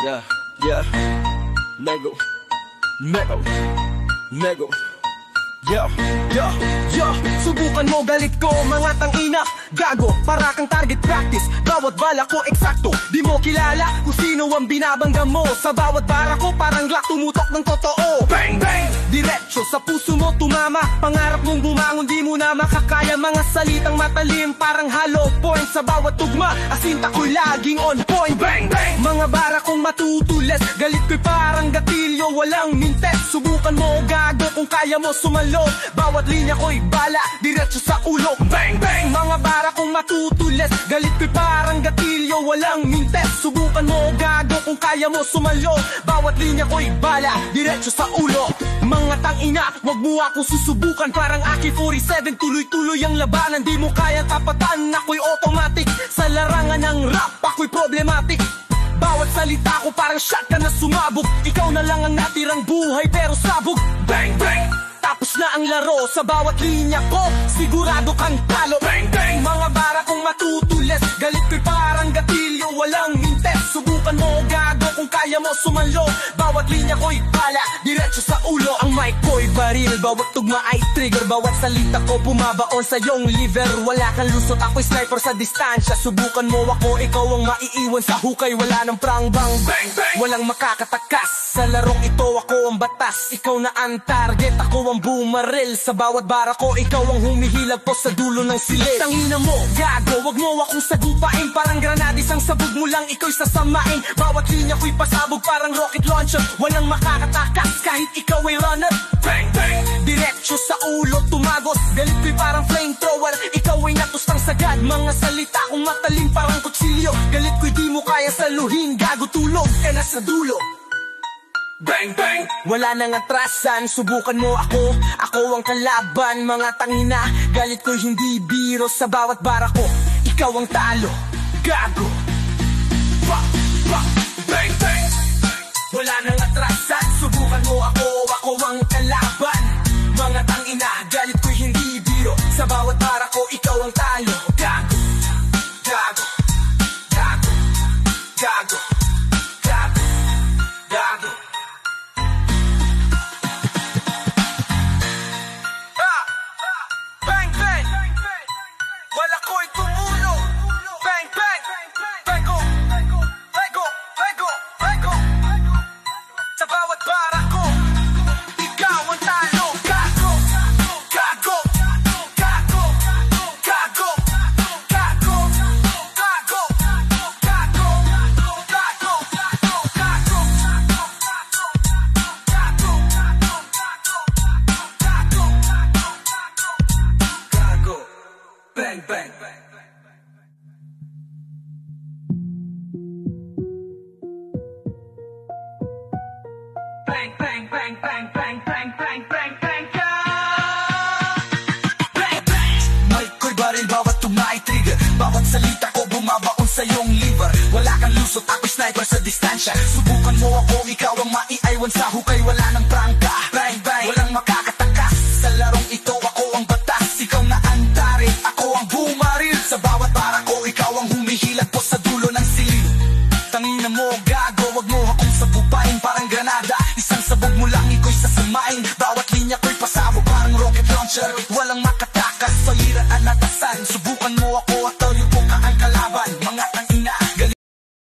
Yeah, yeah. Nego, nego, nego. Yo, yo, yo. Subukan mo, galit ko, mga tangina. Gago, para kang target practice. Bawat bala ko eksakto, di mo kilala kung sino ang binabangga mo. Sa bawat bara ko, parang glock tumutok ng totoo. Bang, bang! Diretso sa puso mo tumama. Pangarap mong bumangon, di mo na makakaya. Mga salitang matalim, parang hollow point. Sa bawat tugma, asinta ko'y laging on point. Bang, bang! Mga bara kong matutulis, galit ko'y parang gatilyo, walang mintes. Subukan mo, gago, kung kaya mo sumalo. Bawat linya ko'y bala, diretso sa ulo. Bang, bang! Mga bara kong matutulis, galit ko'y parang gatilyo, walang mintes. Subukan mo, gago, kung kaya mo sumalo. Bawat linya ko'y bala, diretso sa ulo. Mga tangina, wag mo akong susubukan. Parang AK-47, tuloy-tuloy ang labanan. Di mo kaya tapatan, ako'y automatic. Sa larangan ng rap, ako'y problematic. Bawat salita ko parang shotgun na sumabog. Ikaw na lang ang natirang buhay pero sabog. Bang, bang! Tapos na ang laro, sa bawat linya ko sigurado kang talo. Bang, bang! Mga bara kong matutulis, galit ko'y parang gatilyo, walang mintes. Subukan mo, gago, kung kaya mo sumalo. Bawat linya ko'y bala, diretso sa ulo. Ang mic ko'y baril, bawat tugma ay trigger. Bawat salita ko bumabaon sa iyong liver. Wala kang lusot, ako'y sniper sa distansya. Subukan mo ako, ikaw ang maiiwan sa hukay. Wala nang prang bang, bang, bang! Walang makakatakas, sa larong ito ako ang batas. Ikaw na ang target, ako ang bumaril. Sa bawat bara ko, ikaw ang humihilap po sa dulo ng silid. Tangina mo, gago, wag mo akong sagupain. Parang granadis ang sabog mo lang, ikaw'y sasamain. Bawat linya ko'y pasabog, parang rocket launcher. Walang makakatakas kahit ikaw ay runner. Bang, bang! Diretso sa ulo, tumagos. Galit ko'y parang flamethrower, ikaw ay natustang sagad. Mga salita kong matalim parang kutsilyo. Galit ko'y di mo kaya saluhin, gago, tulog ka na sa dulo. Bang, bang! Wala nang atrasan, subukan mo ako. Ako ang kalaban, mga tangina. Galit ko'y hindi biro, sa bawat bara ko ikaw ang talo, gago. Pa, pa, bang, bang! Wala nang atrasan, subukan mo ako. Ako ang kalaban, mga tangina. Galit ko'y hindi biro, sa bawat bara ko ikaw ang talo, gago. Gago, gago, gago, gago, gago. Bang, bang, bang, bang. Bang, bang, bang, bang, bang, bang, bang, bang, bang, bang, bang. Mic ko'y baril, bawat tugma ay trigger. Bawat salita ko bumabaon sa iyong liver. Wala kang lusot, ako'y sniper sa distansya. Subukan mo ako, ikaw ang maiiwan sa hukay. Wala nang prangka, bang, bang, walang makakatakas. Sa larong ito ako ang batas. Ikaw na ang tarik, ako ang bumaril. Sa bawat bara ko, ikaw ang humihilap po sa dulo ng silid. Tangina mo, gago, wag mo akong sabupain. Parang granada, isang sabog mo lang, iko'y sasamain. Bawat linya ko'y pasabog, parang rocket launcher. Walang makatakas, sa hiraan at asan.